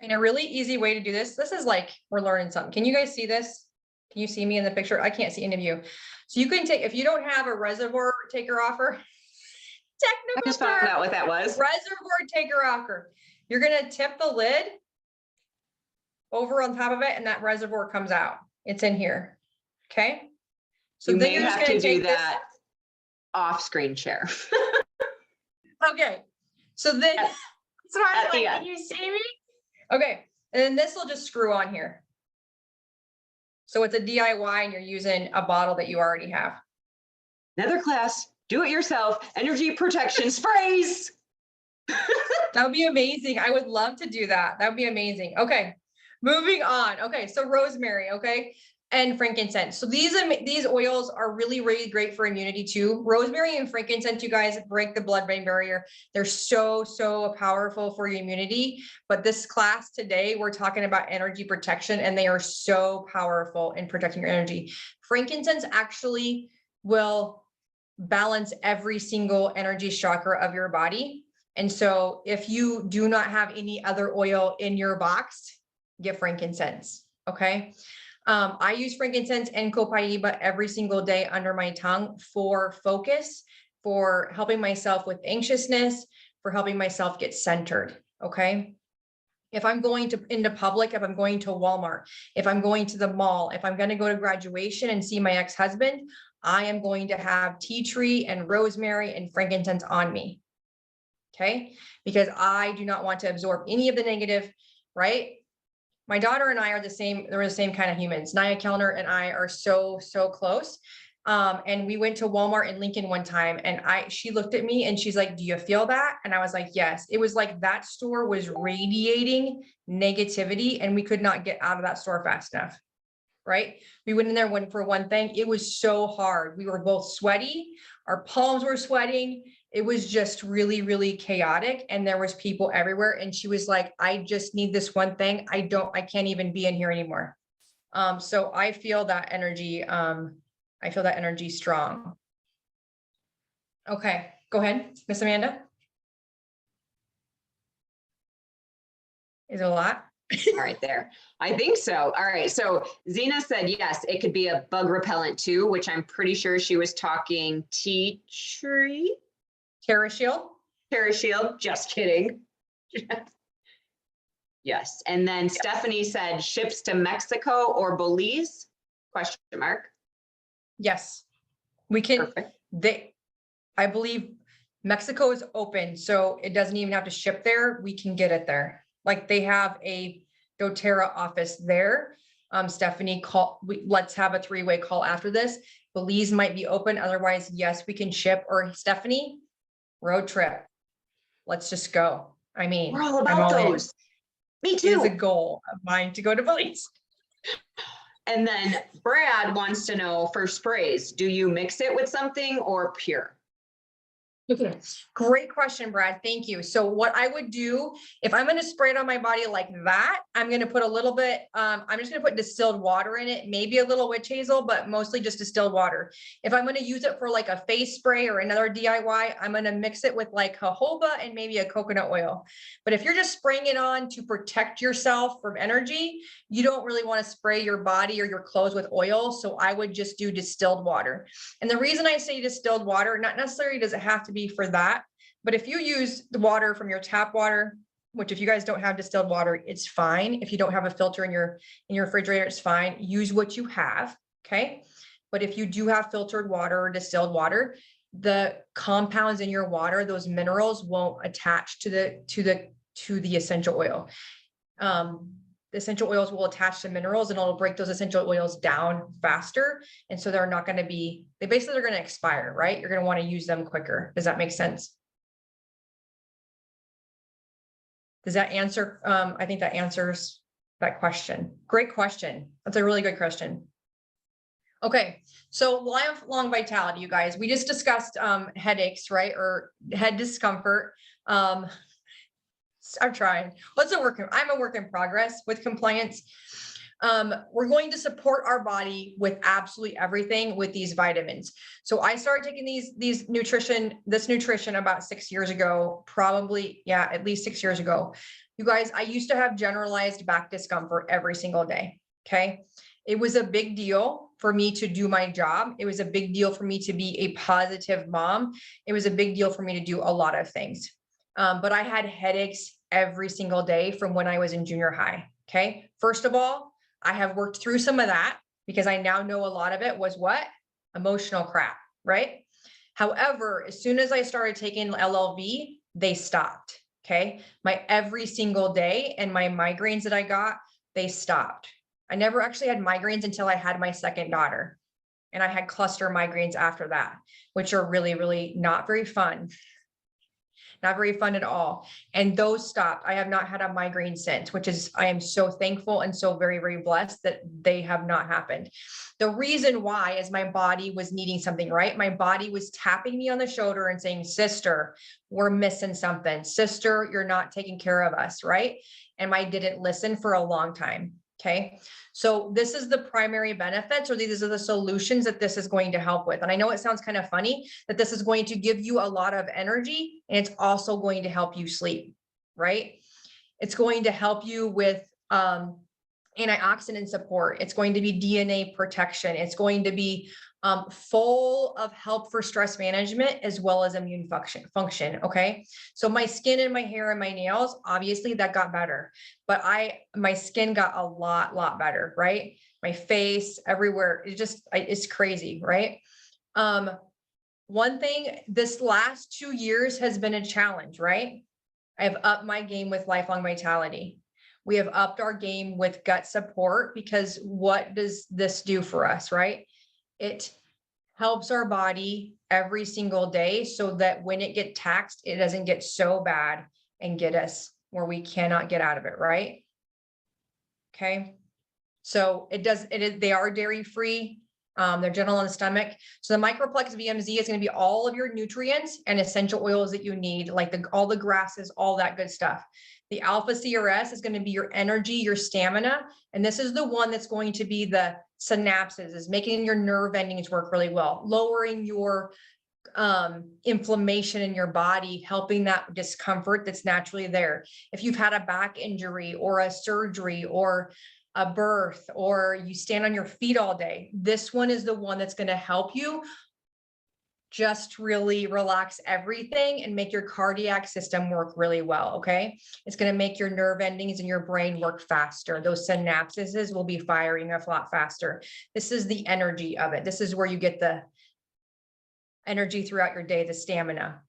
And a really easy way to do this is like, we're learning something. Can you guys see this? Can you see me in the picture? I can't see any of you. So you can take, if you don't have a reservoir taker offer, I just found out what that was. reservoir taker offer. You're gonna tip the lid over on top of it, and that reservoir comes out. It's in here. Okay. So You then may you're just have gonna to do take this. that off-screen share. Okay. So then, so I at was the like, end. can you see me? Okay. And then this will just screw on here. So it's a DIY, and you're using a bottle that you already have. Another class, do it yourself, energy protection sprays. That would be amazing. I would love to do that. That would be amazing. Okay. Moving on. Okay. So rosemary. Okay. And frankincense. So these oils are really, really great for immunity too. Rosemary and frankincense, you guys, break the blood-brain barrier. They're so, so powerful for your immunity. But this class today, we're talking about energy protection, and they are so powerful in protecting your energy. Frankincense actually will balance every single energy chakra of your body. And so if you do not have any other oil in your box, get frankincense. Okay. I use frankincense and copaiba every single day under my tongue for focus, for helping myself with anxiousness, for helping myself get centered. Okay. If I'm going into public, if I'm going to Walmart, if I'm going to the mall, if I'm going to go to graduation and see my ex-husband, I am going to have tea tree and rosemary and frankincense on me. Okay. Because I do not want to absorb any of the negative, right? My daughter and I are the same. They're the same kind of humans. Naya Kellner and I are so, so close. And we went to Walmart in Lincoln one time, and she looked at me and she's like, do you feel that? And I was like, yes. It was like that store was radiating negativity, and we could not get out of that store fast enough. Right? We went in there for one thing. It was so hard. We were both sweaty. Our palms were sweating. It was just really, really chaotic. And there was people everywhere. And she was like, I just need this one thing. I can't even be in here anymore. So I feel that energy. I feel that energy strong. Okay, go ahead, Miss Amanda. Is it a lot? All right, there. I think so. All right. So Zena said, yes, it could be a bug repellent too, which I'm pretty sure she was talking tea tree. TerraShield. TerraShield. Just kidding. Yes. And then Stephanie said ships to Mexico or Belize? Question mark. Yes, we can. Perfect. I believe Mexico is open, so it doesn't even have to ship there. We can get it there. Like they have a doTERRA office there. Stephanie, let's have a three-way call after this. Belize might be open. Otherwise, yes, we can ship. Or Stephanie, road trip. Let's just go. I mean, we're all about those. Me too. It is a goal of mine to go to Belize. And then Brad wants to know for sprays, do you mix it with something or pure? Okay, great question, Brad. Thank you. So what I would do, if I'm going to spray it on my body like that, I'm going to put a little bit, I'm just going to put distilled water in it, maybe a little witch hazel, but mostly just distilled water. If I'm going to use it for like a face spray or another DIY, I'm going to mix it with like jojoba and maybe a coconut oil. But if you're just spraying it on to protect yourself from energy, you don't really want to spray your body or your clothes with oil. So I would just do distilled water. And the reason I say distilled water, not necessarily does it have to be for that, but if you use the water from your tap water, which if you guys don't have distilled water, it's fine. If you don't have a filter in your refrigerator, it's fine. Use what you have, okay? But if you do have filtered water or distilled water, the compounds in your water, those minerals won't attach to the essential oil. The essential oils will attach to minerals and it'll break those essential oils down faster. And so they're not going to be, they basically are going to expire, right? You're going to want to use them quicker. Does that make sense? Does that answer? I think that answers that question. Great question. That's a really good question. Okay. So lifelong vitality, you guys, we just discussed headaches, right? Or head discomfort. I'm trying. I'm a work in progress with compliance. We're going to support our body with absolutely everything with these vitamins. So I started taking this nutrition about 6 years ago, probably, yeah, at least 6 years ago. You guys, I used to have generalized back discomfort every single day. Okay. It was a big deal for me to do my job. It was a big deal for me to be a positive mom. It was a big deal for me to do a lot of things. But I had headaches every single day from when I was in junior high. Okay. First of all, I have worked through some of that because I now know a lot of it was what? Emotional crap, right? However, as soon as I started taking LLV, they stopped. Okay. My every single day and my migraines that I got, they stopped. I never actually had migraines until I had my second daughter. And I had cluster migraines after that, which are really, really not very fun. Not very fun at all. And those stopped. I have not had a migraine since, which is, I am so thankful and so very, very blessed that they have not happened. The reason why is my body was needing something, right? My body was tapping me on the shoulder and saying, sister, we're missing something. Sister, you're not taking care of us, right? And I didn't listen for a long time. Okay. So this is the primary benefits, or these are the solutions that this is going to help with. And I know it sounds kind of funny that this is going to give you a lot of energy and it's also going to help you sleep, right? It's going to help you with antioxidant support. It's going to be DNA protection. It's going to be full of help for stress management as well as immune function. Okay. So my skin and my hair and my nails, obviously that got better, but my skin got a lot better, right? My face everywhere. It's crazy. Right. One thing this last 2 years has been a challenge, right? I've upped my game with lifelong vitality. We have upped our game with gut support because what does this do for us, right? It helps our body every single day so that when it gets taxed, it doesn't get so bad and get us where we cannot get out of it, right? Okay. So they are dairy free. They're gentle on the stomach. So the Microplex VMZ is going to be all of your nutrients and essential oils that you need, like all the grasses, all that good stuff. The Alpha CRS is going to be your energy, your stamina. And this is the one that's going to be the synapses, is making your nerve endings work really well, lowering your inflammation in your body, helping that discomfort that's naturally there. If you've had a back injury or a surgery or a birth, or you stand on your feet all day, this one is the one that's going to help you just really relax everything and make your cardiac system work really well. Okay. It's going to make your nerve endings in your brain work faster. Those synapses will be firing a lot faster. This is the energy of it. This is where you get the energy throughout your day, the stamina.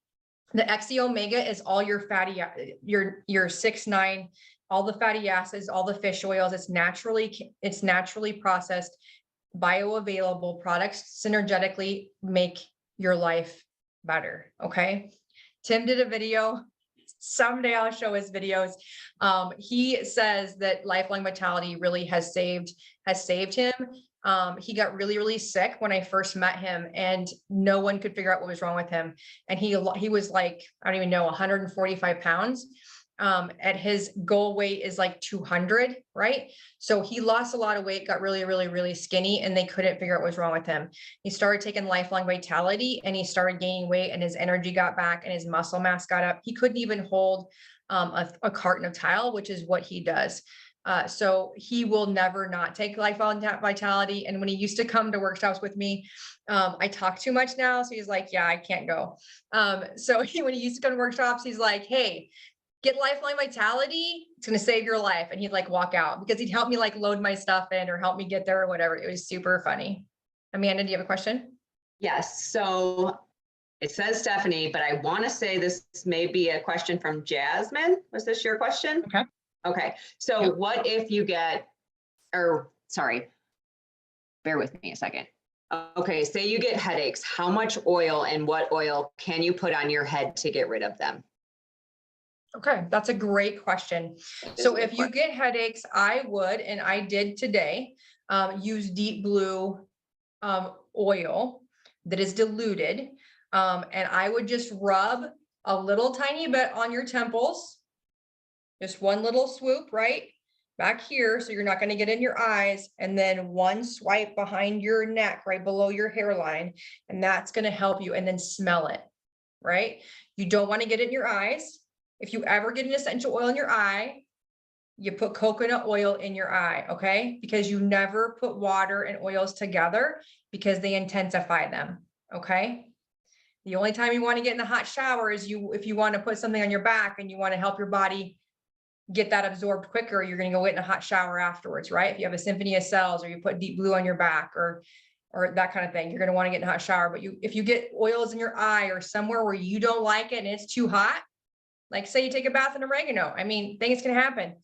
The XE Omega is all your fatty, your 6-9, all the fatty acids, all the fish oils. It's naturally processed, bioavailable products synergetically make your life better. Okay. Tim did a video. Someday I'll show his videos. He says that lifelong vitality really has saved him. He got really, really sick when I first met him, and no one could figure out what was wrong with him. And he was like, I don't even know, 145 pounds. At his goal weight is like 200, right? So he lost a lot of weight, got really, really, really skinny, and they couldn't figure out what was wrong with him. He started taking Lifelong Vitality, and he started gaining weight, and his energy got back and his muscle mass got up. He couldn't even hold a carton of tile, which is what he does. So he will never not take Lifelong Vitality. And when he used to come to workshops with me, I talk too much now. So he's like, yeah, I can't go. So when he used to come to workshops, he's like, hey, get Lifelong Vitality. It's going to save your life. And he'd like walk out because he'd help me like load my stuff in or help me get there or whatever. It was super funny. Amanda, do you have a question? Yes. So it says Stephanie, but I want to say this may be a question from Jasmine. Was this your question? Okay. Okay. So Yep. What if you get, or sorry, bear with me a second. Okay. Say you get headaches. How much oil and what oil can you put on your head to get rid of them? Okay, that's a great question. So if you get headaches, I would, and I did today, use deep blue oil that is diluted. And I would just rub a little tiny bit on your temples, just one little swoop right back here. So you're not going to get in your eyes, and then one swipe behind your neck, right below your hairline. And that's going to help you. And then smell it, right? You don't want to get it in your eyes. If you ever get an essential oil in your eye, you put coconut oil in your eye, okay? Because you never put water and oils together because they intensify them, okay? The only time you want to get in the hot shower is if you want to put something on your back and you want to help your body get that absorbed quicker, you're going to go get in a hot shower afterwards, right? If you have a symphony of cells or you put deep blue on your back or that kind of thing, you're going to want to get in a hot shower. But if you get oils in your eye or somewhere where you don't like it and it's too hot, like say you take a bath in oregano, I mean, things can happen.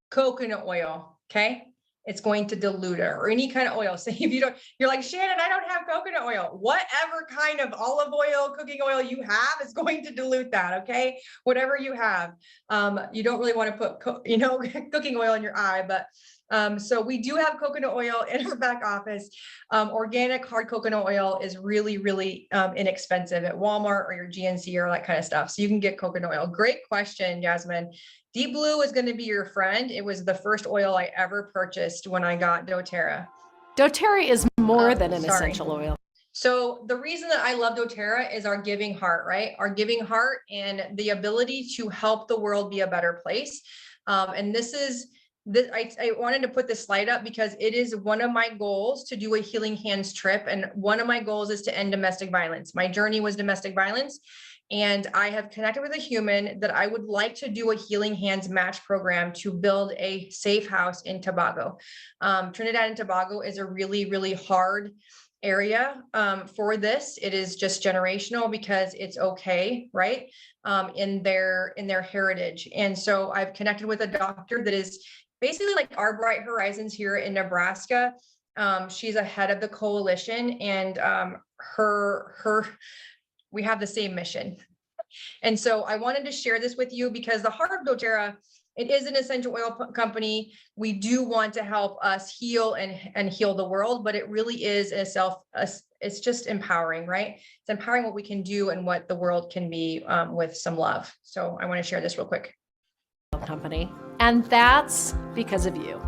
Coconut oil, okay? It's going to dilute it, or any kind of oil. So if you're like, Shannon, I don't have coconut oil. Whatever kind of olive oil, cooking oil you have is going to dilute that, okay? Whatever you have. You don't really want to put, cooking oil in your eye, but so we do have coconut oil in our back office. Organic hard coconut oil is really, really inexpensive at Walmart or your GNC or that kind of stuff. So you can get coconut oil. Great question, Jasmine. Deep blue is going to be your friend. It was the first oil I ever purchased when I got doTERRA. doTERRA is more than an essential oil. So the reason that I love doTERRA is our giving heart, right? Our giving heart and the ability to help the world be a better place. And I wanted to put this slide up because it is one of my goals to do a Healing Hands trip. And one of my goals is to end domestic violence. My journey was domestic violence. And I have connected with a human that I would like to do a Healing Hands match program to build a safe house in Tobago. Trinidad and Tobago is a really, really hard area for this. It is just generational because it's okay, right? In their heritage. And so I've connected with a doctor that is basically like our Bright Horizons here in Nebraska. She's a head of the coalition, and we have the same mission. And so I wanted to share this with you because the heart of doTERRA, it is an essential oil company. We do want to help us heal and heal the world, but it really is it's just empowering, right? It's empowering what we can do and what the world can be with some love. So I want to share this real quick. Company. And that's because of you.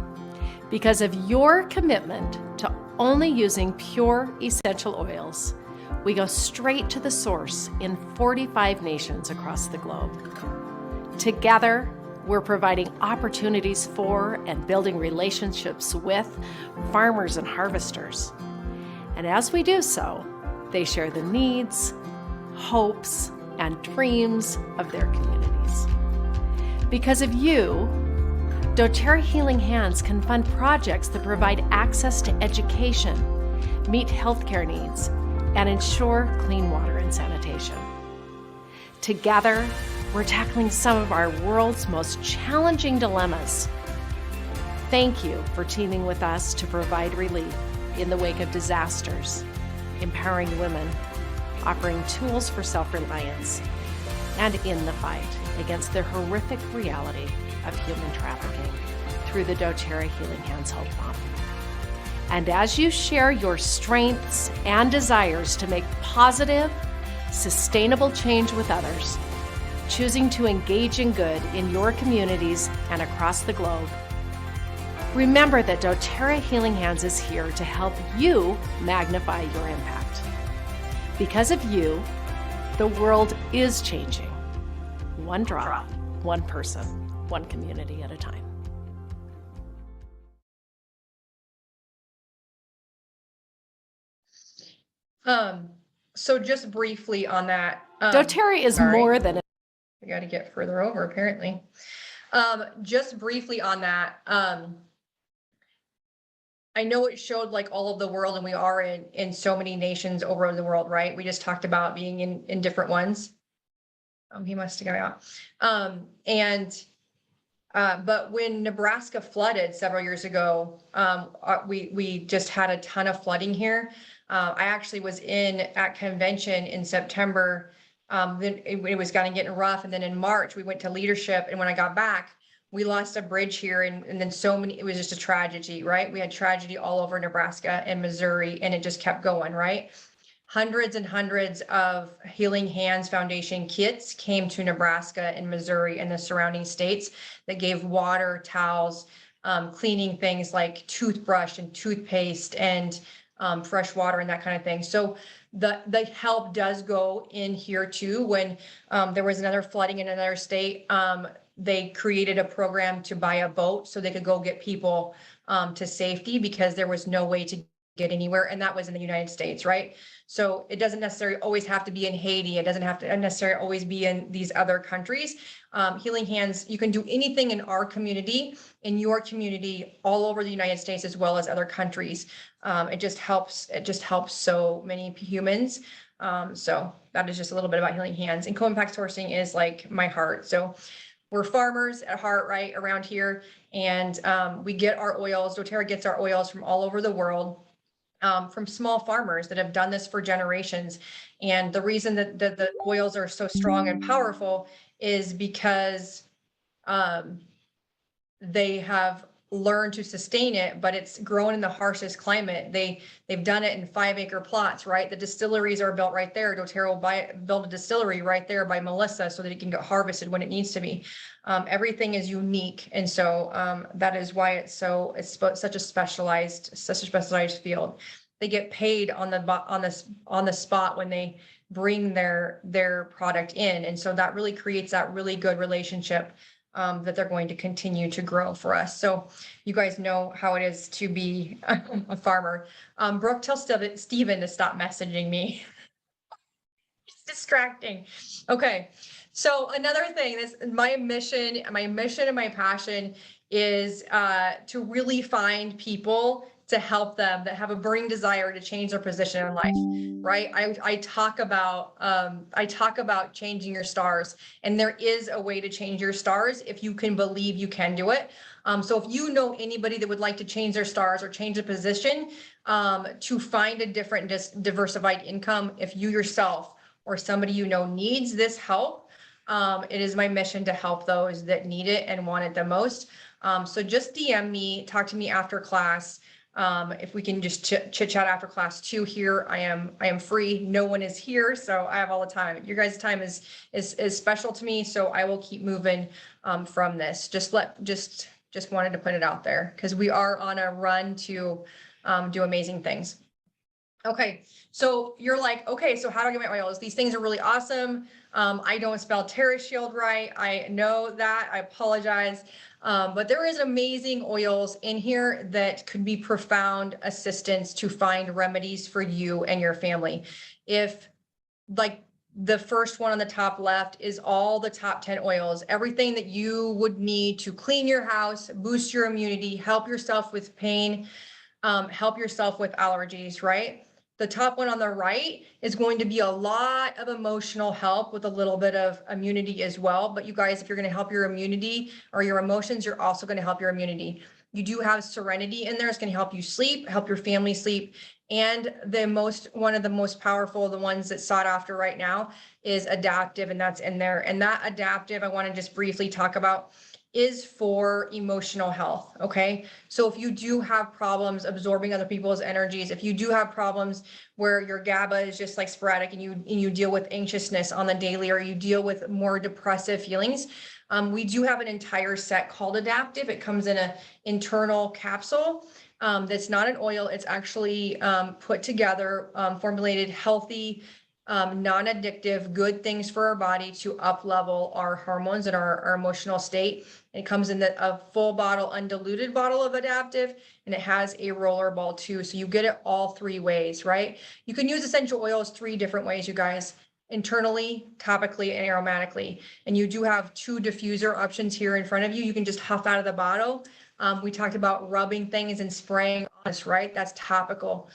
Because of your commitment to only using pure essential oils, we go straight to the source in 45 nations across the globe. Together, we're providing opportunities for and building relationships with farmers and harvesters. And as we do so, they share the needs, hopes, and dreams of their communities. Because of you, doTERRA Healing Hands can fund projects that provide access to education, meet healthcare needs, and ensure clean water and sanitation. Together, we're tackling some of our world's most challenging dilemmas. Thank you for teaming with us to provide relief in the wake of disasters, empowering women, offering tools for self-reliance, and in the fight against the horrific reality of human trafficking through the doTERRA Healing Hands Hope Fund. And as you share your strengths and desires to make positive, sustainable change with others, choosing to engage in good in your communities and across the globe, remember that doTERRA Healing Hands is here to help you magnify your impact. Because of you, the world is changing. One drop, one person, one community at a time. So just briefly on that. doTERRA is sorry. more than I got to get further over apparently. Just briefly on that. I know it showed like all of the world, and we are in so many nations over the world, right? We just talked about being in different ones. He must have got out. But when Nebraska flooded several years ago, we just had a ton of flooding here. I actually was at convention in September. Then it was kind of getting rough. And then in March, we went to leadership. And when I got back, we lost a bridge here. And then it was just a tragedy, right? We had tragedy all over Nebraska and Missouri, and it just kept going, right? Hundreds and hundreds of Healing Hands Foundation kits came to Nebraska and Missouri and the surrounding states that gave water, towels, cleaning things like toothbrush and toothpaste and fresh water and that kind of thing. So the help does go in here too. When there was another flooding in another state, they created a program to buy a boat so they could go get people to safety because there was no way to get anywhere. And that was in the United States, right? So it doesn't necessarily always have to be in Haiti. It doesn't have to necessarily always be in these other countries. Healing Hands, you can do anything in our community, in your community, all over the United States, as well as other countries. It just helps so many humans. So that is just a little bit about Healing Hands. And co-impact sourcing is like my heart. So we're farmers at heart, right, around here. And we get our oils, doTERRA gets our oils from all over the world. From small farmers that have done this for generations. And the reason that the oils are so strong and powerful is because they have learned to sustain it, but it's grown in the harshest climate. They've done it in 5-acre plots, right? The distilleries are built right there. doTERRA will build a distillery right there by Melissa so that it can get harvested when it needs to be. Everything is unique. And so that is why it's such a specialized field. They get paid on the spot when they bring their product in. And so that really creates that really good relationship that they're going to continue to grow for us. So you guys know how it is to be a farmer. Brooke, tell Steven to stop messaging me. It's distracting. Okay. So another thing, my mission and my passion is to really find people to help them that have a burning desire to change their position in life, right? I talk about changing your stars, and there is a way to change your stars if you can believe you can do it. So if you know anybody that would like to change their stars or change a position, to find a different diversified income, if you yourself or somebody you know needs this help, it is my mission to help those that need it and want it the most. So just DM me, talk to me after class. If we can just chit chat after class too here, I am free. No one is here, so I have all the time. Your guys' time is special to me, so I will keep moving from this. Just wanted to put it out there because we are on a run to do amazing things. Okay, so you're like, okay, so how do I get my oils? These things are really awesome. I don't spell TerraShield right. I know that. I apologize. But there is amazing oils in here that could be profound assistance to find remedies for you and your family. If like the first one on the top left is all the top 10 oils, everything that you would need to clean your house, boost your immunity, help yourself with pain, help yourself with allergies, right? The top one on the right is going to be a lot of emotional help with a little bit of immunity as well. But you guys, if you're going to help your immunity or your emotions, you're also going to help your immunity. You do have serenity in there. It's going to help you sleep, help your family sleep. And one of the most powerful, the ones that's sought after right now, is adaptive, and that's in there. And that adaptive, I want to just briefly talk about, is for emotional health. Okay. So if you do have problems absorbing other people's energies, if you do have problems where your GABA is just like sporadic and you deal with anxiousness on the daily, or you deal with more depressive feelings, we do have an entire set called Adaptive. It comes in an internal capsule that's not an oil. It's actually put together, formulated healthy, non-addictive, good things for our body to up level our hormones and our emotional state. It comes in a full bottle, undiluted bottle of Adaptive, and it has a roller ball too. So you get it all 3 ways, right? You can use essential oils 3 different ways, you guys: internally, topically, and aromatically. And you do have 2 diffuser options here in front of you. You can just huff out of the bottle. We talked about rubbing things and spraying on us, right? That's topical.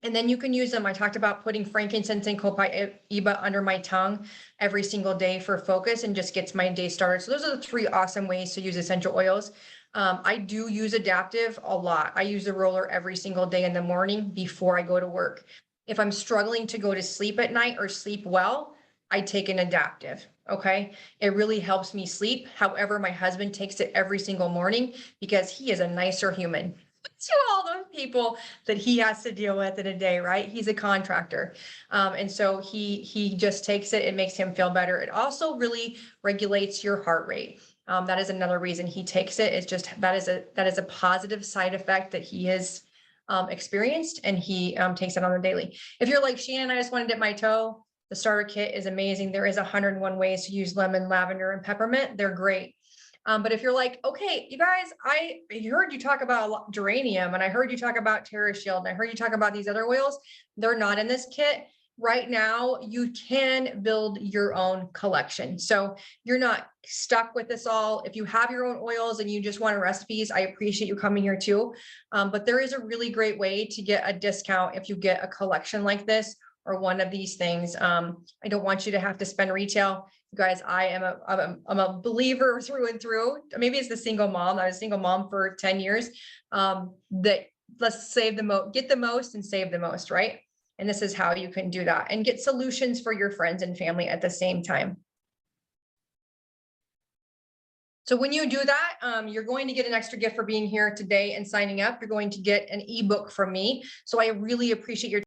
And then you can use them. I talked about putting frankincense and copaiba under my tongue every single day for focus, and just gets my day started. So those are the 3 awesome ways to use essential oils. I do use Adaptive a lot. I use the roller every single day in the morning before I go to work. If I'm struggling to go to sleep at night or sleep well, I take an Adaptive. Okay. It really helps me sleep. However, my husband takes it every single morning because he is a nicer human to all those people that he has to deal with in a day, right? He's a contractor. And so he just takes it. It makes him feel better. It also really regulates your heart rate. That is another reason he takes it. It's just, that is a positive side effect that he has experienced, and he takes it on the daily. If you're like, Shannon, I just want to dip my toe, the starter kit is amazing. There is 101 ways to use lemon, lavender, and peppermint. They're great. But if you're like, okay, you guys, I heard you talk about geranium, and I heard you talk about TerraShield, and I heard you talk about these other oils, they're not in this kit. Right now, you can build your own collection. So you're not stuck with this all. If you have your own oils and you just want recipes, I appreciate you coming here too. But there is a really great way to get a discount if you get a collection like this, or one of these things. I don't want you to have to spend retail. You guys, I'm a believer through and through. Maybe it's the single mom. I was a single mom for 10 years. That let's get the most and save the most, right? And this is how you can do that and get solutions for your friends and family at the same time. So when you do that, you're going to get an extra gift for being here today and signing up. You're going to get an ebook from me. So I really appreciate your